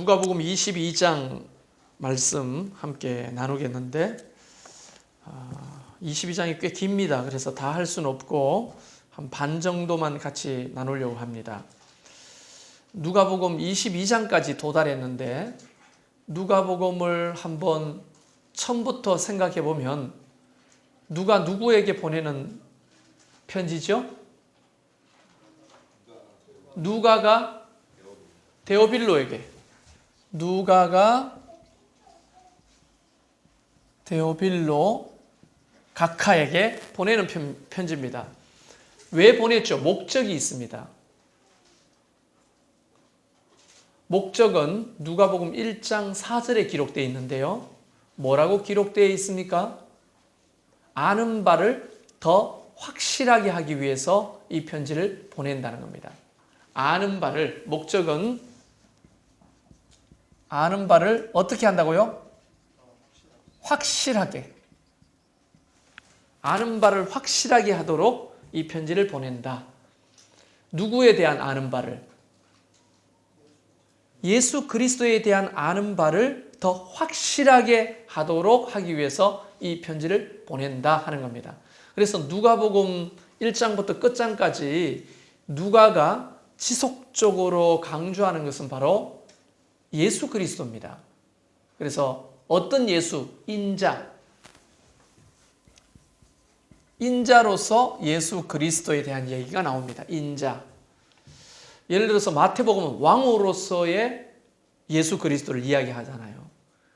누가복음 22장 말씀 함께 나누겠는데 22장이 꽤 깁니다. 그래서 다 할 수는 없고 한 반 정도만 같이 나누려고 합니다. 누가복음 22장까지 도달했는데 누가복음을 한번 처음부터 생각해 보면 누가 누구에게 보내는 편지죠? 누가가 데오빌로에게, 누가가 데오빌로 각하에게 보내는 편지입니다. 왜 보냈죠? 목적이 있습니다. 목적은 누가복음 1장 4절에 기록되어 있는데요. 뭐라고 기록되어 있습니까? 아는 바를 더 확실하게 하기 위해서 이 편지를 보낸다는 겁니다. 아는 바를, 목적은 아는 바를 어떻게 한다고요? 확실하게. 아는 바를 확실하게 하도록 이 편지를 보낸다. 누구에 대한 아는 바를? 예수 그리스도에 대한 아는 바를 더 확실하게 하도록 하기 위해서 이 편지를 보낸다 하는 겁니다. 그래서 누가복음 1장부터 끝장까지 누가가 지속적으로 강조하는 것은 바로 예수 그리스도입니다. 그래서 어떤 예수? 인자. 인자로서 예수 그리스도에 대한 얘기가 나옵니다. 인자. 예를 들어서 마태복음은 왕으로서의 예수 그리스도를 이야기하잖아요.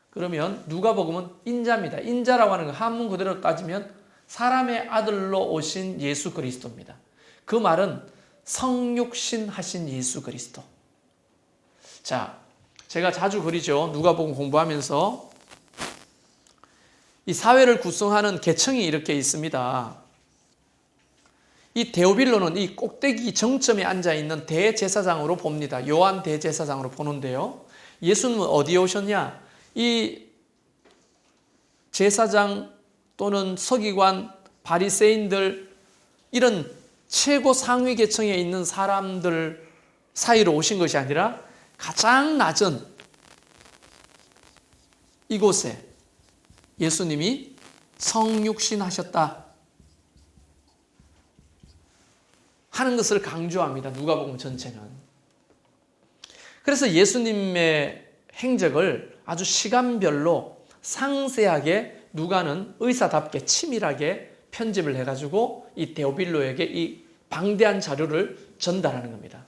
그러면 누가복음은 인자입니다. 인자라고 하는 건 한문 그대로 따지면 사람의 아들로 오신 예수 그리스도입니다. 그 말은 성육신 하신 예수 그리스도. 자, 제가 자주 그리죠. 누가복음 공부하면서 이 사회를 구성하는 계층이 이렇게 있습니다. 이 데오빌로는 이 꼭대기 정점에 앉아있는 대제사장으로 봅니다. 요한 대제사장으로 보는데요. 예수님은 어디에 오셨냐? 이 제사장 또는 서기관, 바리새인들 이런 최고 상위 계층에 있는 사람들 사이로 오신 것이 아니라 가장 낮은 이곳에 예수님이 성육신 하셨다 하는 것을 강조합니다. 누가복음 전체는. 그래서 예수님의 행적을 아주 시간별로 상세하게 누가는 의사답게 치밀하게 편집을 해가지고 이 데오빌로에게 이 방대한 자료를 전달하는 겁니다.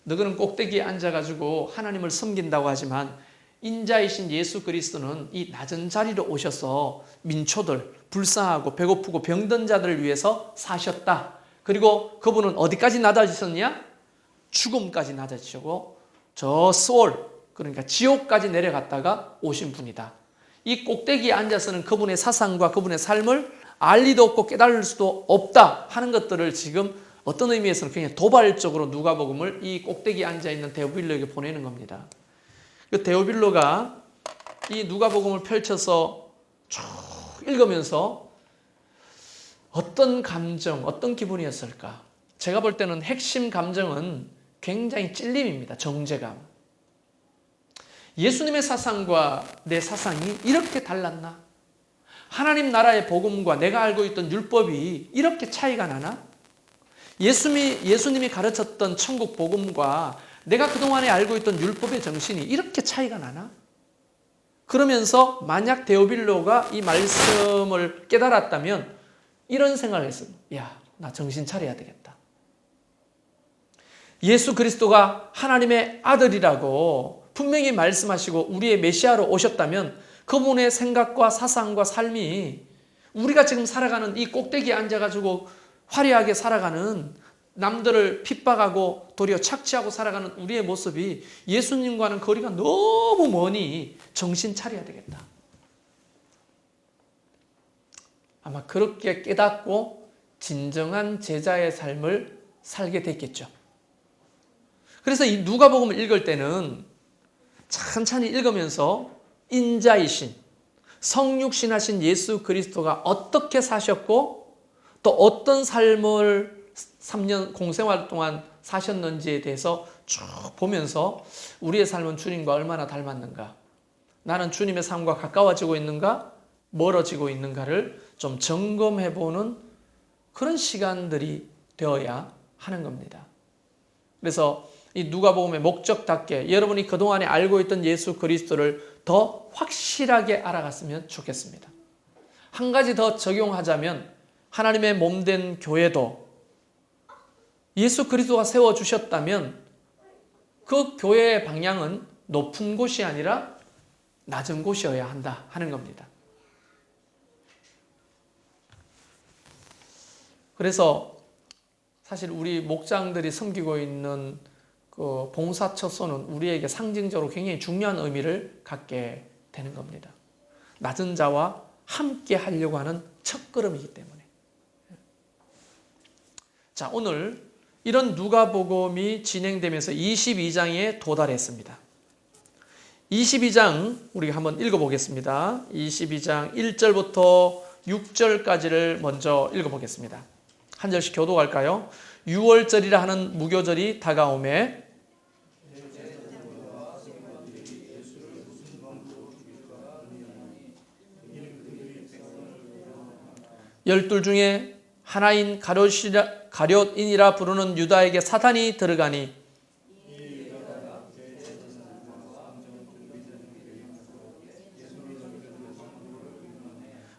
너희는 꼭대기에 앉아가지고 하나님을 섬긴다고 하지만 인자이신 예수 그리스도는 이 낮은 자리로 오셔서 민초들, 불쌍하고 배고프고 병든 자들을 위해서 사셨다. 그리고 그분은 어디까지 낮아지셨냐? 죽음까지 낮아지시고 저 스올, 그러니까 지옥까지 내려갔다가 오신 분이다. 이 꼭대기에 앉아서는 그분의 사상과 그분의 삶을 알 리도 없고 깨달을 수도 없다 하는 것들을 지금 어떤 의미에서는 굉장히 도발적으로 누가복음을 이 꼭대기에 앉아있는 데오빌로에게 보내는 겁니다. 그 데오빌로가 이 누가복음을 펼쳐서 쭉 읽으면서 어떤 감정, 어떤 기분이었을까? 제가 볼 때는 핵심 감정은 굉장히 찔림입니다. 정죄감. 예수님의 사상과 내 사상이 이렇게 달랐나? 하나님 나라의 복음과 내가 알고 있던 율법이 이렇게 차이가 나나? 예수님이 가르쳤던 천국 복음과 내가 그동안에 알고 있던 율법의 정신이 이렇게 차이가 나나? 그러면서 만약 데오빌로가 이 말씀을 깨달았다면 이런 생각을 했어요. 야, 나 정신 차려야 되겠다. 예수 그리스도가 하나님의 아들이라고 분명히 말씀하시고 우리의 메시아로 오셨다면 그분의 생각과 사상과 삶이 우리가 지금 살아가는 이 꼭대기에 앉아가지고 화려하게 살아가는 남들을 핍박하고 도리어 착취하고 살아가는 우리의 모습이 예수님과는 거리가 너무 머니 정신 차려야 되겠다. 아마 그렇게 깨닫고 진정한 제자의 삶을 살게 됐겠죠. 그래서 이 누가복음을 읽을 때는 천천히 읽으면서 인자이신 성육신하신 예수 그리스도가 어떻게 사셨고 또 어떤 삶을 3년 공생활 동안 사셨는지에 대해서 쭉 보면서 우리의 삶은 주님과 얼마나 닮았는가, 나는 주님의 삶과 가까워지고 있는가, 멀어지고 있는가를 좀 점검해보는 그런 시간들이 되어야 하는 겁니다. 그래서 이 누가복음의 목적답게 여러분이 그동안에 알고 있던 예수 그리스도를 더 확실하게 알아갔으면 좋겠습니다. 한 가지 더 적용하자면 하나님의 몸된 교회도 예수 그리스도가 세워주셨다면 그 교회의 방향은 높은 곳이 아니라 낮은 곳이어야 한다 하는 겁니다. 그래서 사실 우리 목장들이 섬기고 있는 그 봉사처소는 우리에게 상징적으로 굉장히 중요한 의미를 갖게 되는 겁니다. 낮은 자와 함께 하려고 하는 첫걸음이기 때문에. 자, 오늘 이런 누가복음이 진행되면서 22장에 도달했습니다. 22장 우리가 한번 읽어보겠습니다. 22장 1절부터 6절까지를 먼저 읽어보겠습니다. 한 절씩 교독할까요? 6월절이라 하는 무교절이 다가오매 열둘 중에 하나인 가룟인이라 부르는 유다에게 사탄이 들어가니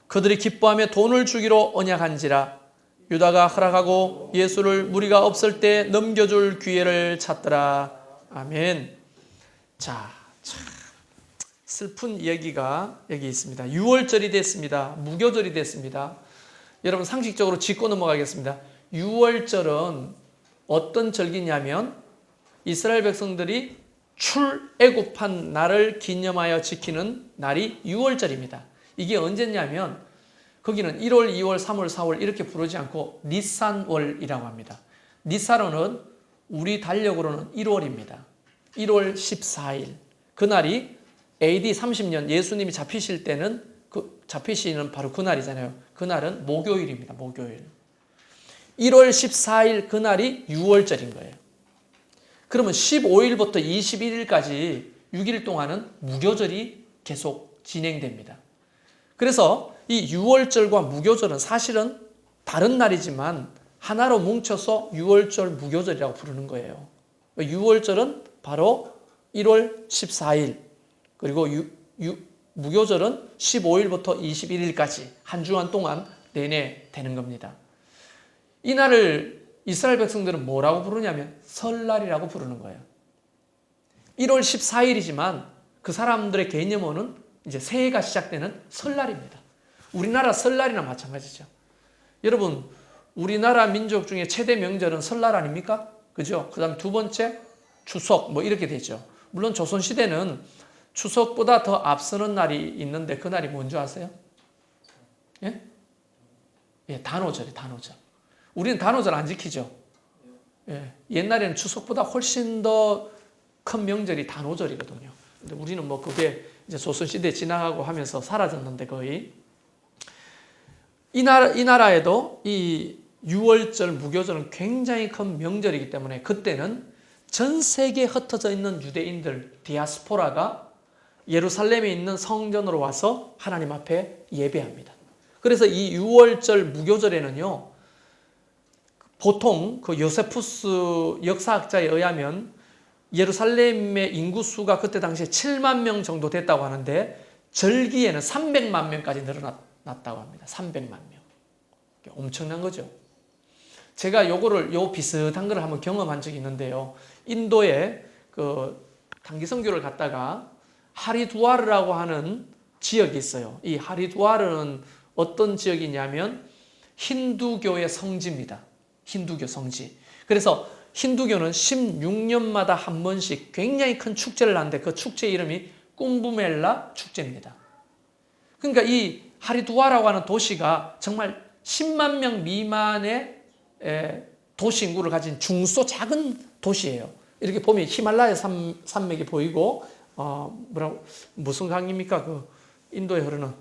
그들이 기뻐하며 돈을 주기로 언약한지라 유다가 허락하고 예수를 무리가 없을 때 넘겨줄 기회를 찾더라. 아멘. 자, 참 슬픈 얘기가 여기 있습니다. 6월절이 됐습니다. 무교절이 됐습니다. 여러분 상식적으로 짚고 넘어가겠습니다. 6월절은 어떤 절기냐면 이스라엘 백성들이 출애굽한 날을 기념하여 지키는 날이 6월절입니다. 이게 언제냐면 거기는 1월, 2월, 3월, 4월 이렇게 부르지 않고 니산월이라고 합니다. 니산월은 우리 달력으로는 1월입니다. 1월 14일. 그날이 AD 30년 예수님이 잡히실 때는 잡히시는 바로 그날이잖아요. 그날은 목요일입니다. 목요일. 1월 14일 그날이 6월절인 거예요. 그러면 15일부터 21일까지 6일 동안은 무교절이 계속 진행됩니다. 그래서 이 6월절과 무교절은 사실은 다른 날이지만 하나로 뭉쳐서 6월절 무교절이라고 부르는 거예요. 6월절은 바로 1월 14일 그리고 무교절은 15일부터 21일까지 한 주간 동안 내내 되는 겁니다. 이 날을 이스라엘 백성들은 뭐라고 부르냐면 설날이라고 부르는 거예요. 1월 14일이지만 그 사람들의 개념으로는 이제 새해가 시작되는 설날입니다. 우리나라 설날이나 마찬가지죠. 여러분, 우리나라 민족 중에 최대 명절은 설날 아닙니까? 그죠? 그 다음 두 번째 추석 뭐 이렇게 되죠. 물론 조선시대는 추석보다 더 앞서는 날이 있는데 그 날이 뭔지 아세요? 예? 예, 단오절이 단오절. 우리는 단오절 안 지키죠. 예, 옛날에는 추석보다 훨씬 더 큰 명절이 단오절이거든요. 근데 우리는 뭐 그게 이제 조선시대 지나가고 하면서 사라졌는데 거의. 이 나라에도 이 6월절, 무교절은 굉장히 큰 명절이기 때문에 그때는 전 세계에 흩어져 있는 유대인들, 디아스포라가 예루살렘에 있는 성전으로 와서 하나님 앞에 예배합니다. 그래서 이 6월절 무교절에는요, 보통 그 요세푸스 역사학자에 의하면 예루살렘의 인구수가 그때 당시에 7만 명 정도 됐다고 하는데 절기에는 300만 명까지 늘어났다고 합니다. 300만 명. 엄청난 거죠. 제가 요 비슷한 걸 한번 경험한 적이 있는데요. 인도에 그 단기 선교를 갔다가 하리두아르라고 하는 지역이 있어요. 이 하리두아르는 어떤 지역이냐면 힌두교의 성지입니다. 힌두교 성지. 그래서 힌두교는 16년마다 한 번씩 굉장히 큰 축제를 하는데 그 축제 이름이 쿰부멜라 축제입니다. 그러니까 이 하리두아라고 하는 도시가 정말 10만 명 미만의 도시 인구를 가진 중소 작은 도시예요. 이렇게 보면 히말라야 산맥이 보이고 무슨 강입니까? 그 인도에 흐르는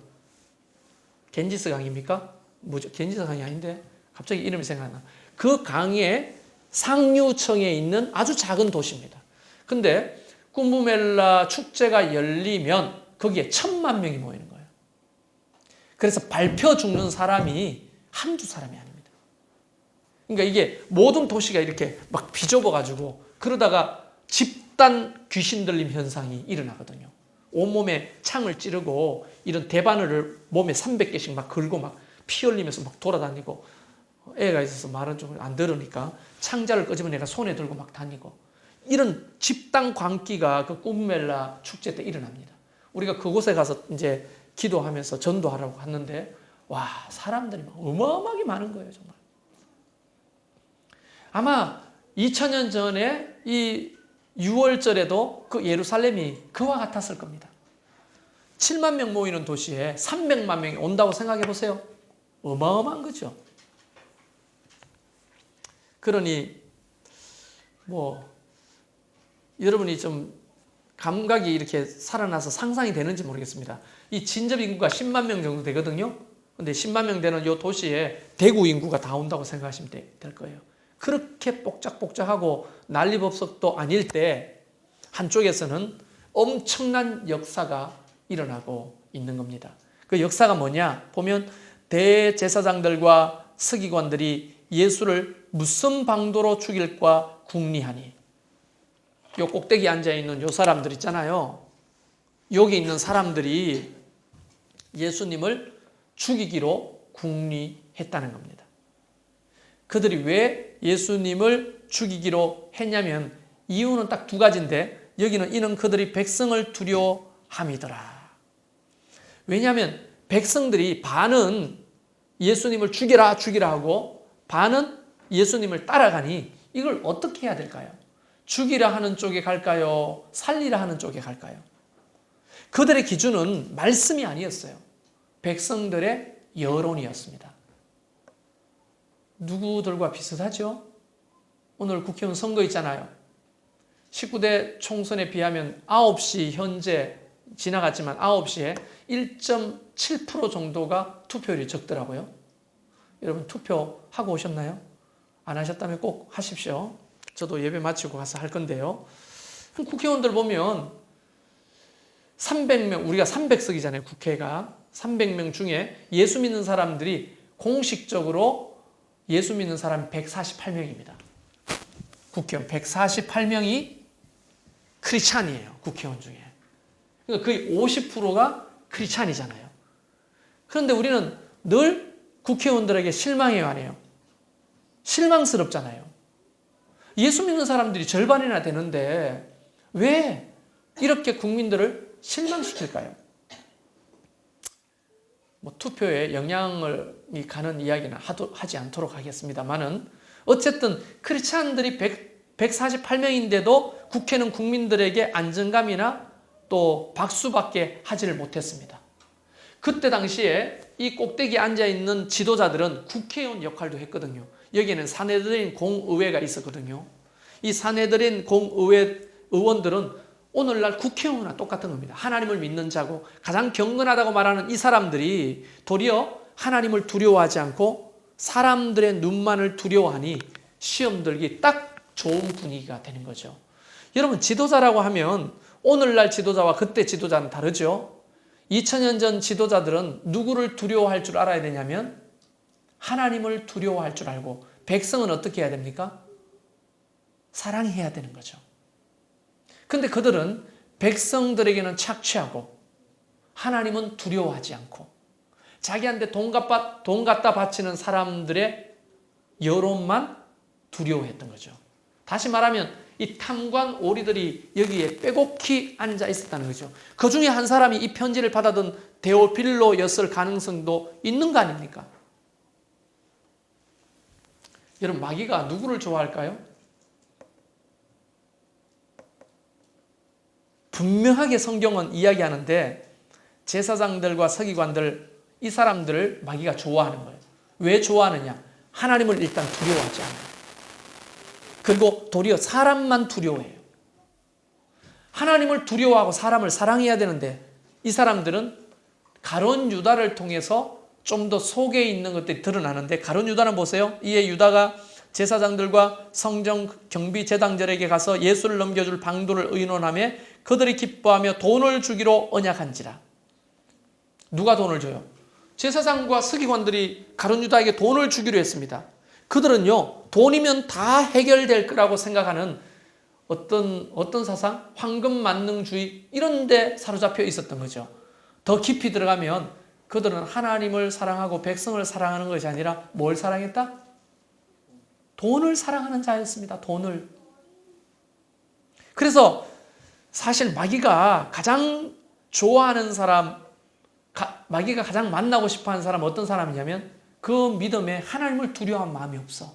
겐지스 강입니까? 뭐죠? 겐지스 강이 아닌데 갑자기 이름이 생각나. 그 강의 상류층에 있는 아주 작은 도시입니다. 근데 꾸무멜라 축제가 열리면 거기에 1,000만 명이 모이는 거예요. 그래서 밟혀 죽는 사람이 한두 사람이 아닙니다. 그러니까 이게 모든 도시가 이렇게 막 비좁아가지고 그러다가 집단 귀신 들림 현상이 일어나거든요. 온몸에 창을 찌르고 이런 대바늘을 몸에 300개씩 막 걸고 막 피 흘리면서 막 돌아다니고, 애가 있어서 말은 좀 안 들으니까 창자를 끄집어 내가 손에 들고 막 다니고, 이런 집단 광기가 그 꾸무멜라 축제 때 일어납니다. 우리가 그곳에 가서 이제 기도하면서 전도하라고 하는데, 와, 사람들이 막 어마어마하게 많은 거예요, 정말. 아마 2000년 전에 이 6월절에도 그 예루살렘이 그와 같았을 겁니다. 7만 명 모이는 도시에 300만 명이 온다고 생각해 보세요. 어마어마한 거죠. 그러니 여러분이 좀 감각이 이렇게 살아나서 상상이 되는지 모르겠습니다. 이 진접 인구가 10만 명 정도 되거든요. 근데 10만 명 되는 이 도시에 대구 인구가 다 온다고 생각하시면 될 거예요. 그렇게 복작복작하고 난리법석도 아닐 때 한쪽에서는 엄청난 역사가 일어나고 있는 겁니다. 그 역사가 뭐냐? 보면 대제사장들과 서기관들이 예수를 무슨 방도로 죽일까 궁리하니, 요 꼭대기 앉아있는 요 사람들 있잖아요. 여기 있는 사람들이 예수님을 죽이기로 궁리했다는 겁니다. 그들이 왜 예수님을 죽이기로 했냐면 이유는 딱 두 가지인데, 여기는 이는 그들이 백성을 두려워함이더라. 왜냐하면 백성들이 반은 예수님을 죽이라 죽이라 하고 반은 예수님을 따라가니 이걸 어떻게 해야 될까요? 죽이라 하는 쪽에 갈까요? 살리라 하는 쪽에 갈까요? 그들의 기준은 말씀이 아니었어요. 백성들의 여론이었습니다. 누구들과 비슷하죠? 오늘 국회의원 선거 있잖아요. 19대 총선에 비하면 9시 현재 지나갔지만 9시에 1.7% 정도가 투표율이 적더라고요. 여러분 투표하고 오셨나요? 안 하셨다면 꼭 하십시오. 저도 예배 마치고 가서 할 건데요. 국회의원들 보면 300명, 우리가 300석이잖아요. 국회가. 300명 중에 예수 믿는 사람들이 공식적으로 예수 믿는 사람이 148명입니다. 국회의원 148명이 크리스찬이에요. 국회의원 중에. 그러니까 거의 50%가 크리스찬이잖아요. 그런데 우리는 늘 국회의원들에게 실망해요, 안 해요? 실망스럽잖아요. 예수 믿는 사람들이 절반이나 되는데 왜 이렇게 국민들을 실망시킬까요? 투표에 영향을 가는 이야기는 하지 않도록 하겠습니다만은, 어쨌든 크리스찬들이 148명인데도 국회는 국민들에게 안정감이나 또 박수밖에 하지를 못했습니다. 그때 당시에 이 꼭대기에 앉아있는 지도자들은 국회의원 역할도 했거든요. 여기에는 사내들인 공의회가 있었거든요. 이 사내들인 공의회 의원들은 오늘날 국회의원과 똑같은 겁니다. 하나님을 믿는 자고 가장 경건하다고 말하는 이 사람들이 도리어 하나님을 두려워하지 않고 사람들의 눈만을 두려워하니 시험 들기 딱 좋은 분위기가 되는 거죠. 여러분, 지도자라고 하면 오늘날 지도자와 그때 지도자는 다르죠. 2000년 전 지도자들은 누구를 두려워할 줄 알아야 되냐면 하나님을 두려워할 줄 알고, 백성은 어떻게 해야 됩니까? 사랑해야 되는 거죠. 근데 그들은 백성들에게는 착취하고 하나님은 두려워하지 않고 자기한테 돈 갖다 바치는 사람들의 여론만 두려워했던 거죠. 다시 말하면 이 탐관 오리들이 여기에 빼곡히 앉아 있었다는 거죠. 그 중에 한 사람이 이 편지를 받아든 데오필로였을 가능성도 있는 거 아닙니까? 여러분, 마귀가 누구를 좋아할까요? 분명하게 성경은 이야기하는데 제사장들과 서기관들, 이 사람들을 마귀가 좋아하는 거예요. 왜 좋아하느냐? 하나님을 일단 두려워하지 않아요. 그리고 도리어 사람만 두려워해요. 하나님을 두려워하고 사람을 사랑해야 되는데 이 사람들은 가룟 유다를 통해서 좀 더 속에 있는 것들이 드러나는데, 가룟 유다는 보세요. 이에 유다가 제사장들과 성정 경비 제당들에게 가서 예수를 넘겨줄 방도를 의논하며 그들이 기뻐하며 돈을 주기로 언약한지라. 누가 돈을 줘요? 제사장과 서기관들이 가룟 유다에게 돈을 주기로 했습니다. 그들은요, 돈이면 다 해결될 거라고 생각하는 어떤 사상? 황금 만능주의 이런 데 사로잡혀 있었던 거죠. 더 깊이 들어가면 그들은 하나님을 사랑하고 백성을 사랑하는 것이 아니라 뭘 사랑했다? 돈을 사랑하는 자였습니다. 돈을. 그래서 사실 마귀가 가장 좋아하는 사람, 마귀가 가장 만나고 싶어하는 사람은 어떤 사람이냐면 그 믿음에 하나님을 두려워한 마음이 없어.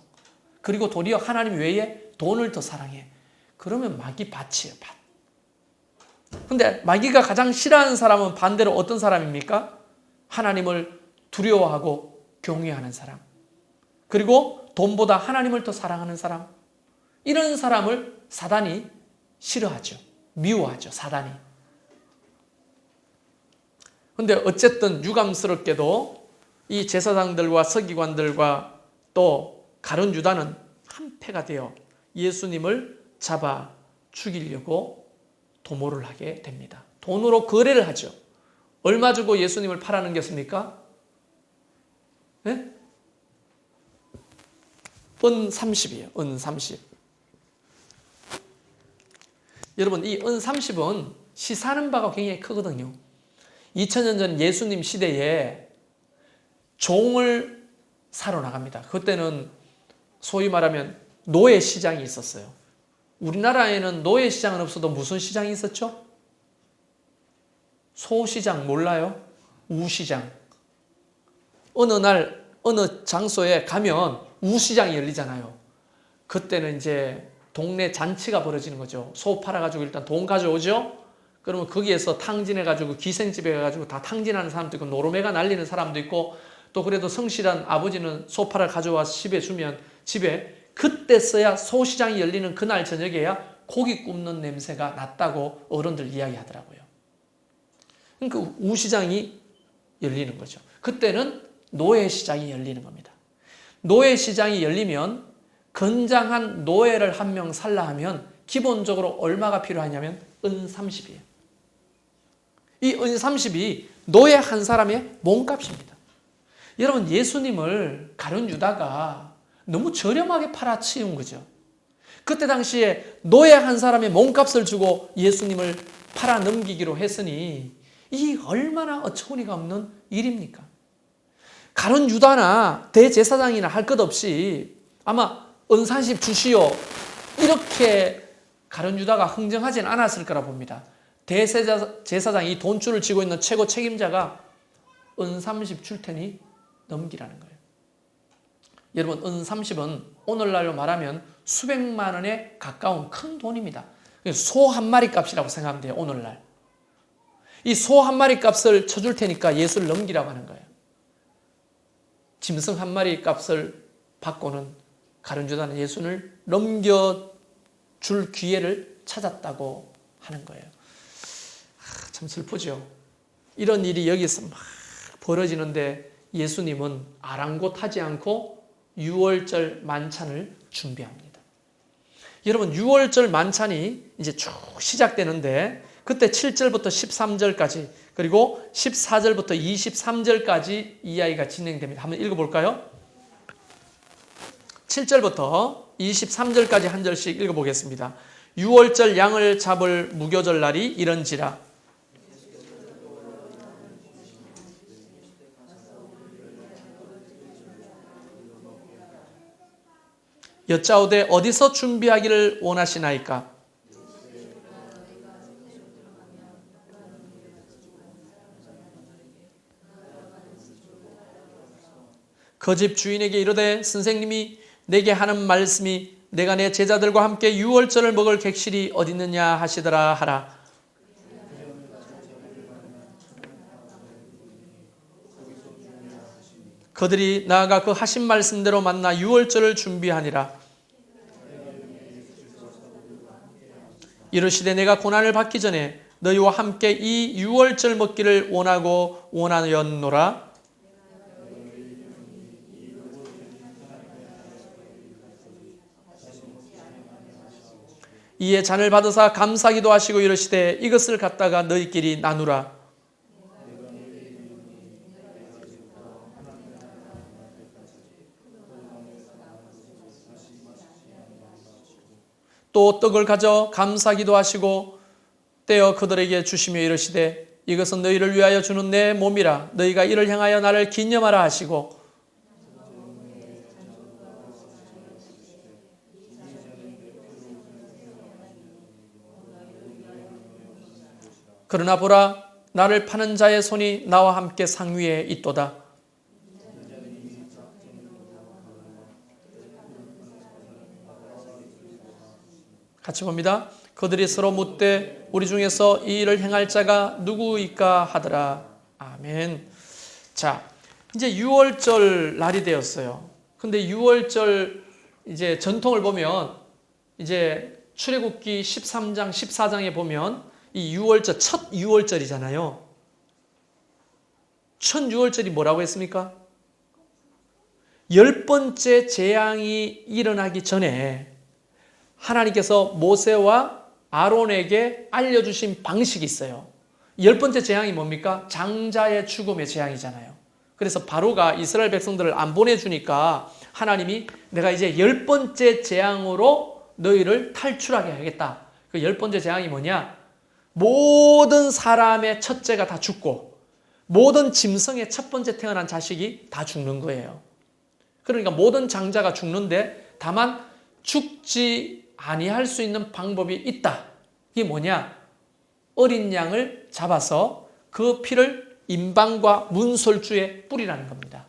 그리고 도리어 하나님 외에 돈을 더 사랑해. 그러면 마귀 밭이에요, 밭. 근데 마귀가 가장 싫어하는 사람은 반대로 어떤 사람입니까? 하나님을 두려워하고 경외하는 사람. 그리고 돈보다 하나님을 더 사랑하는 사람. 이런 사람을 사단이 싫어하죠. 미워하죠, 사단이. 근데 어쨌든 유감스럽게도 이 제사장들과 서기관들과 또 가룟 유다는 한패가 되어 예수님을 잡아 죽이려고 도모를 하게 됩니다. 돈으로 거래를 하죠. 얼마 주고 예수님을 팔아넘겼습니까? 네? 은 30이에요. 은 30. 여러분, 이 은 30은 시사하는 바가 굉장히 크거든요. 2000년 전 예수님 시대에 종을 사러 나갑니다. 그때는 소위 말하면 노예 시장이 있었어요. 우리나라에는 노예 시장은 없어도 무슨 시장이 있었죠? 소시장 몰라요? 우시장. 어느 날 어느 장소에 가면 우시장이 열리잖아요. 그때는 이제 동네 잔치가 벌어지는 거죠. 소 팔아가지고 일단 돈 가져오죠. 그러면 거기에서 탕진해가지고 기생집에 가가지고 다 탕진하는 사람도 있고 노름해가 날리는 사람도 있고 또 그래도 성실한 아버지는 소 팔아 가져와서 집에 주면 집에 그때서야 소시장이 열리는 그날 저녁에야 고기 굽는 냄새가 났다고 어른들 이야기하더라고요. 그러니까 우시장이 열리는 거죠. 그때는 노예시장이 열리는 겁니다. 노예시장이 열리면 건장한 노예를 한 명 살라 하면 기본적으로 얼마가 필요하냐면 은 30이에요. 이 은 30이 노예 한 사람의 몸값입니다. 여러분, 예수님을 가룟 유다가 너무 저렴하게 팔아치운 거죠. 그때 당시에 노예 한 사람의 몸값을 주고 예수님을 팔아넘기기로 했으니 이 얼마나 어처구니가 없는 일입니까? 가룟 유다나 대제사장이나 할 것 없이 아마 은 30 주시오 이렇게 가룟 유다가 흥정하진 않았을 거라 봅니다. 대제사장이 돈줄을 쥐고 있는 최고 책임자가 은 30 줄 테니 넘기라는 거예요. 여러분, 은 30은 오늘날로 말하면 수백만 원에 가까운 큰 돈입니다. 소 한 마리 값이라고 생각하면 돼요, 오늘날. 이 소 한 마리 값을 쳐줄 테니까 예수를 넘기라고 하는 거예요. 짐승 한 마리 값을 받고는 가룟 유다는 예수를 넘겨줄 기회를 찾았다고 하는 거예요. 참 슬프죠. 이런 일이 여기서 막 벌어지는데 예수님은 아랑곳하지 않고 유월절 만찬을 준비합니다. 여러분, 유월절 만찬이 이제 쭉 시작되는데 그때 7절부터 13절까지 그리고 14절부터 23절까지 이야기가 진행됩니다. 한번 읽어볼까요? 7절부터 23절까지 한 절씩 읽어보겠습니다. 유월절 양을 잡을 무교절 날이 이런지라. 여짜오되 어디서 준비하기를 원하시나이까? 그 집 주인에게 이르되 선생님이 내게 하는 말씀이 내가 내 제자들과 함께 유월절을 먹을 객실이 어디 있느냐 하시더라 하라. 그들이 나아가 그 하신 말씀대로 만나 유월절을 준비하니라. 이르시되 내가 고난을 받기 전에 너희와 함께 이 유월절 먹기를 원하고 원하였노라. 이에 잔을 받으사 감사기도 하시고 이르시되 이것을 갖다가 너희끼리 나누라. 또 떡을 가져 감사기도 하시고 떼어 그들에게 주시며 이르시되 이것은 너희를 위하여 주는 내 몸이라. 너희가 이를 향하여 나를 기념하라 하시고 그러나 보라 나를 파는 자의 손이 나와 함께 상위에 있도다. 같이 봅니다. 그들이 서로 묻되 우리 중에서 이 일을 행할 자가 누구이까 하더라. 아멘. 자, 이제 유월절 날이 되었어요. 근데 유월절 이제 전통을 보면 이제 출애굽기 13장, 14장에 보면 이 유월절, 첫 유월절이잖아요. 첫 유월절이 뭐라고 했습니까? 10번째 재앙이 일어나기 전에 하나님께서 모세와 아론에게 알려주신 방식이 있어요. 10번째 재앙이 뭡니까? 장자의 죽음의 재앙이잖아요. 그래서 바로가 이스라엘 백성들을 안 보내주니까 하나님이 내가 이제 10번째 재앙으로 너희를 탈출하게 하겠다. 그 10번째 재앙이 뭐냐? 모든 사람의 첫째가 다 죽고 모든 짐승의 첫 번째 태어난 자식이 다 죽는 거예요. 그러니까 모든 장자가 죽는데 다만 죽지 아니할 수 있는 방법이 있다. 이게 뭐냐? 어린 양을 잡아서 그 피를 임방과 문설주에 뿌리라는 겁니다.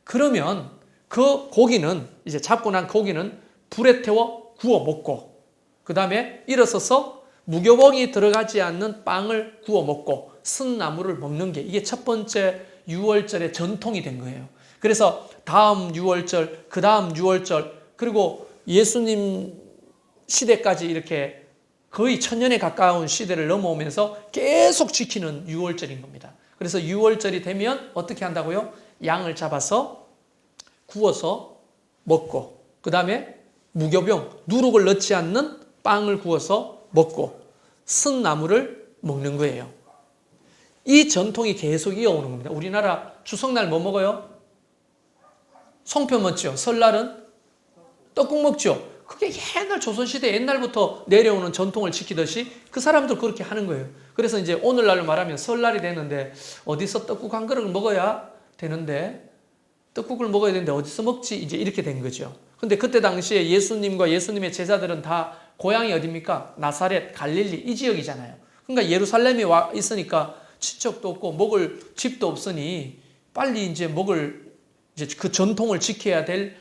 그러면 그 고기는 이제 잡고 난 고기는 불에 태워 구워 먹고 그 다음에 일어서서 무교봉이 들어가지 않는 빵을 구워 먹고 쓴나물을 먹는 게 이게 첫 번째 유월절의 전통이 된 거예요. 그래서 다음 유월절, 그 다음 유월절 그리고 예수님 시대까지 이렇게 거의 1000년에 가까운 시대를 넘어오면서 계속 지키는 유월절인 겁니다. 그래서 유월절이 되면 어떻게 한다고요? 양을 잡아서 구워서 먹고 그 다음에 무교병, 누룩을 넣지 않는 빵을 구워서 먹고 쓴 나물을 먹는 거예요. 이 전통이 계속 이어오는 겁니다. 우리나라 추석날 뭐 먹어요? 송편 먹죠. 설날은 떡국 먹죠. 그게 옛날 조선시대 옛날부터 내려오는 전통을 지키듯이 그 사람들 그렇게 하는 거예요. 그래서 이제 오늘날로 말하면 설날이 되는데 어디서 떡국 한 그릇을 먹어야 되는데 떡국을 먹어야 되는데 어디서 먹지? 이제 이렇게 된 거죠. 근데 그때 당시에 예수님과 예수님의 제자들은 다 고향이 어디입니까? 나사렛, 갈릴리 이 지역이잖아요. 그러니까 예루살렘에 와 있으니까 친척도 없고 먹을 집도 없으니 빨리 이제 먹을 이제 그 전통을 지켜야 될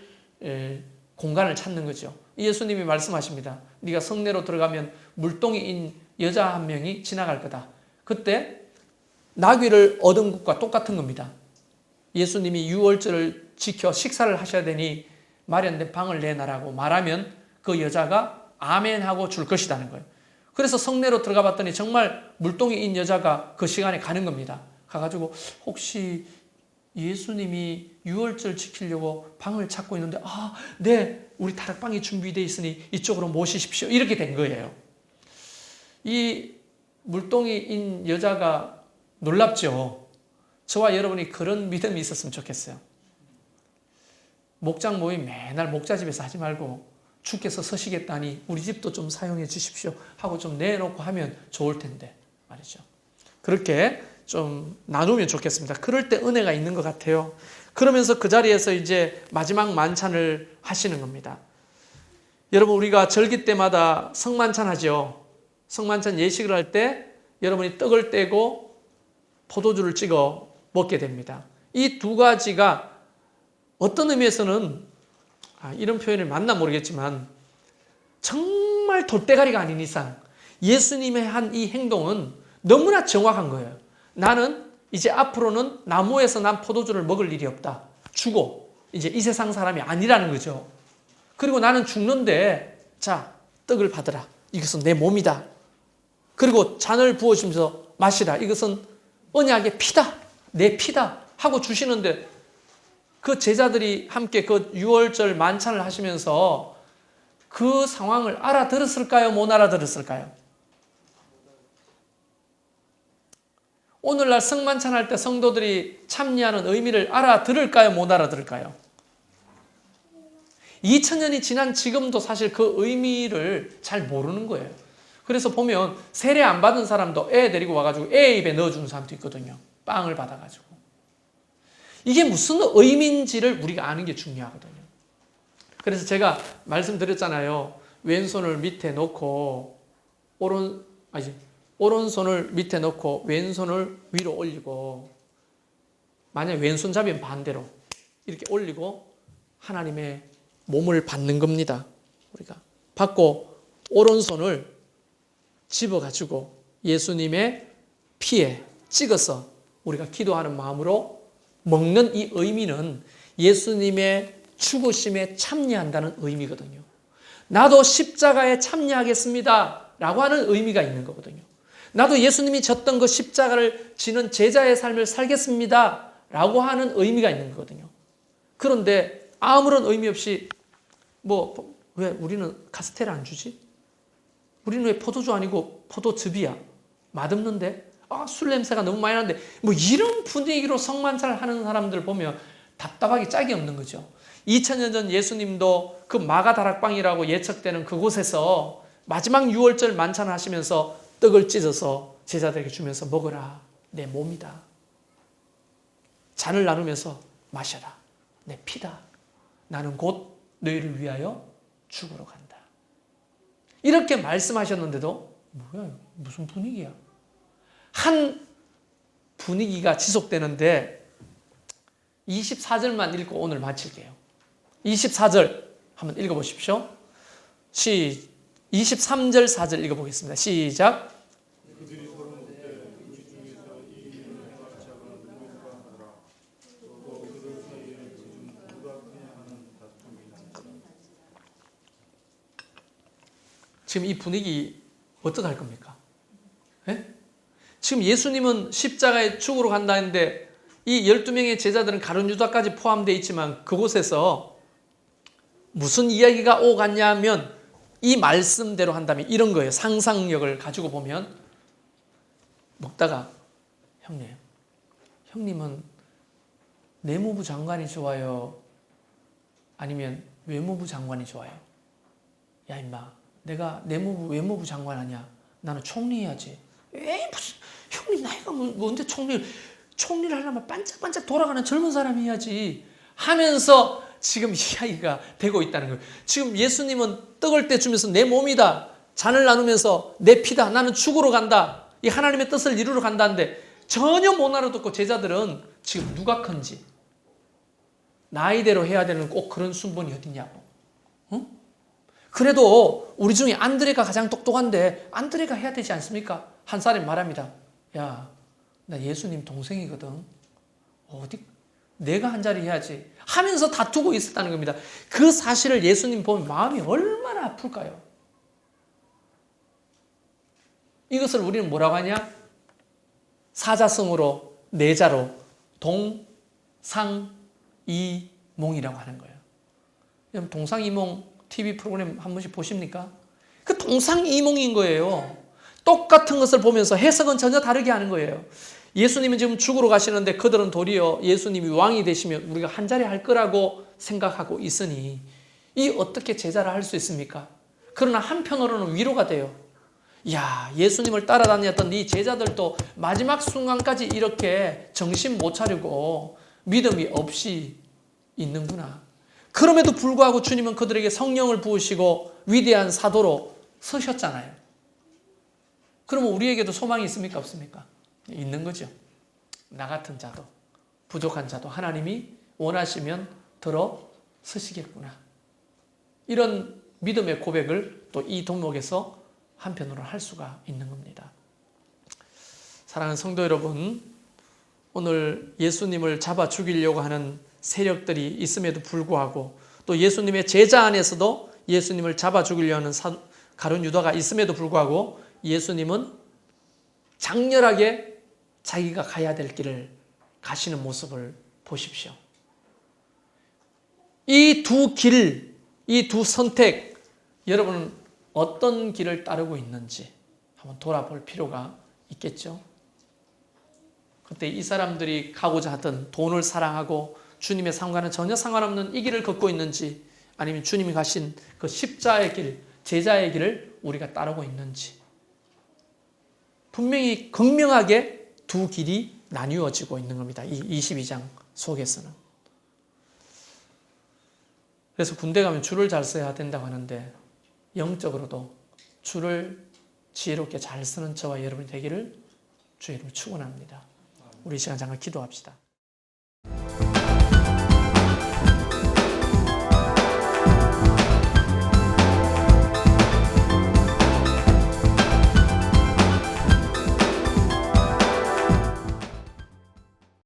공간을 찾는 거죠. 예수님이 말씀하십니다. 네가 성내로 들어가면 물동이인 여자 한 명이 지나갈 거다. 그때 나귀를 얻은 것과 똑같은 겁니다. 예수님이 유월절을 지켜 식사를 하셔야 되니 마련된 방을 내놔라고 말하면 그 여자가 아멘 하고 줄 것이라는 거예요. 그래서 성내로 들어가 봤더니 정말 물동이인 여자가 그 시간에 가는 겁니다. 가가지고 혹시 예수님이 유월절 지키려고 방을 찾고 있는데 네, 우리 다락방이 준비되어 있으니 이쪽으로 모시십시오. 이렇게 된 거예요. 이 물동이인 여자가 놀랍죠. 저와 여러분이 그런 믿음이 있었으면 좋겠어요. 목장 모임 맨날 목자집에서 하지 말고 주께서 서시겠다니 우리 집도 좀 사용해 주십시오 하고 좀 내놓고 하면 좋을 텐데 말이죠. 그렇게 좀 나누면 좋겠습니다. 그럴 때 은혜가 있는 것 같아요. 그러면서 그 자리에서 이제 마지막 만찬을 하시는 겁니다. 여러분 우리가 절기 때마다 성만찬 하죠. 성만찬 예식을 할 때 여러분이 떡을 떼고 포도주를 찍어 먹게 됩니다. 이 두 가지가 어떤 의미에서는 이런 표현을 맞나 모르겠지만 정말 돌대가리가 아닌 이상 예수님의 한 이 행동은 너무나 정확한 거예요. 나는 이제 앞으로는 나무에서 난 포도주를 먹을 일이 없다. 죽어. 이제 이 세상 사람이 아니라는 거죠. 그리고 나는 죽는데 자, 떡을 받으라. 이것은 내 몸이다. 그리고 잔을 부어주면서 마시라. 이것은 언약의 피다. 내 피다. 하고 주시는데 그 제자들이 함께 그 유월절 만찬을 하시면서 그 상황을 알아들었을까요? 못 알아들었을까요? 오늘날 성만찬할 때 성도들이 참여하는 의미를 알아들을까요? 못 알아들을까요? 2000년이 지난 지금도 사실 그 의미를 잘 모르는 거예요. 그래서 보면 세례 안 받은 사람도 애 데리고 와가지고 애 입에 넣어주는 사람도 있거든요. 빵을 받아가지고. 이게 무슨 의미인지를 우리가 아는 게 중요하거든요. 그래서 제가 말씀드렸잖아요. 왼손을 밑에 놓고 오른손을 밑에 놓고 왼손을 위로 올리고, 만약 왼손잡이면 반대로 이렇게 올리고 하나님의 몸을 받는 겁니다. 우리가 받고 오른손을 집어가지고 예수님의 피에 찍어서 우리가 기도하는 마음으로 먹는 이 의미는 예수님의 죽으심에 참여한다는 의미거든요. 나도 십자가에 참여하겠습니다 라고 하는 의미가 있는 거거든요. 나도 예수님이 졌던 그 십자가를 지는 제자의 삶을 살겠습니다 라고 하는 의미가 있는 거거든요. 그런데 아무런 의미 없이 왜 우리는 카스테라 안 주지? 우리는 왜 포도주 아니고 포도즙이야? 맛없는데? 술 냄새가 너무 많이 나는데? 이런 분위기로 성만찬을 하는 사람들 보면 답답하기 짝이 없는 거죠. 2000년 전 예수님도 그 마가다락방이라고 예측되는 그곳에서 마지막 유월절 만찬을 하시면서 떡을 찢어서 제자들에게 주면서 먹어라. 내 몸이다. 잔을 나누면서 마셔라. 내 피다. 나는 곧 너희를 위하여 죽으러 간다. 이렇게 말씀하셨는데도 뭐야? 무슨 분위기야? 한 분위기가 지속되는데 24절만 읽고 오늘 마칠게요. 24절 한번 읽어보십시오. 23절 4절 읽어보겠습니다. 시작. 지금 이 분위기 어떻게 할 겁니까? 네? 지금 예수님은 십자가에 죽으러 간다는데 이 12명의 제자들은 가룟 유다까지 포함되어 있지만 그곳에서 무슨 이야기가 오갔냐면 이 말씀대로 한다면 이런 거예요. 상상력을 가지고 보면 먹다가 형님은 내무부 장관이 좋아요? 아니면 외무부 장관이 좋아요? 야 임마, 내가 외무부 장관 아니야? 나는 총리 해야지. 에이 무슨 형님 나이가 뭔데 총리를 하려면 반짝반짝 돌아가는 젊은 사람이 해야지 하면서 지금 이야기가 되고 있다는 거예요. 지금 예수님은 떡을 떼주면서 내 몸이다. 잔을 나누면서 내 피다. 나는 죽으러 간다. 이 하나님의 뜻을 이루러 간다는데 전혀 못 알아듣고 제자들은 지금 누가 큰지 나이대로 해야 되는 꼭 그런 순번이 어딨냐고. 응? 그래도 우리 중에 안드레가 가장 똑똑한데 안드레가 해야 되지 않습니까? 한 사람이 말합니다. 야, 나 예수님 동생이거든. 내가 한 자리 해야지 하면서 다투고 있었다는 겁니다. 그 사실을 예수님 보면 마음이 얼마나 아플까요? 이것을 우리는 뭐라고 하냐? 사자성어로 내자로 동상이몽이라고 하는 거예요. 여러분 동상이몽 TV 프로그램 한 번씩 보십니까? 그 동상이몽인 거예요. 똑같은 것을 보면서 해석은 전혀 다르게 하는 거예요. 예수님은 지금 죽으러 가시는데 그들은 도리어 예수님이 왕이 되시면 우리가 한 자리 할 거라고 생각하고 있으니 이 어떻게 제자를 할 수 있습니까? 그러나 한편으로는 위로가 돼요. 야, 예수님을 따라다녔던 이 제자들도 마지막 순간까지 이렇게 정신 못 차리고 믿음이 없이 있는구나. 그럼에도 불구하고 주님은 그들에게 성령을 부으시고 위대한 사도로 서셨잖아요. 그러면 우리에게도 소망이 있습니까? 없습니까? 있는 거죠. 나 같은 자도 부족한 자도 하나님이 원하시면 들어 서시겠구나. 이런 믿음의 고백을 또 이 덕목에서 한편으로 할 수가 있는 겁니다. 사랑하는 성도 여러분, 오늘 예수님을 잡아 죽이려고 하는 세력들이 있음에도 불구하고 또 예수님의 제자 안에서도 예수님을 잡아 죽이려는 가룟 유다가 있음에도 불구하고 예수님은 장렬하게 자기가 가야 될 길을 가시는 모습을 보십시오. 이 두 길, 이 두 선택, 여러분은 어떤 길을 따르고 있는지 한번 돌아볼 필요가 있겠죠. 그때 이 사람들이 가고자 하던 돈을 사랑하고 주님의 삶과는 전혀 상관없는 이 길을 걷고 있는지, 아니면 주님이 가신 그 십자의 길, 제자의 길을 우리가 따르고 있는지. 분명히 극명하게 두 길이 나뉘어지고 있는 겁니다. 이 22장 속에서는. 그래서 군대 가면 줄을 잘 써야 된다고 하는데, 영적으로도 줄을 지혜롭게 잘 쓰는 저와 여러분이 되기를 주의 이름으로 축원합니다. 우리 이 시간 잠깐 기도합시다.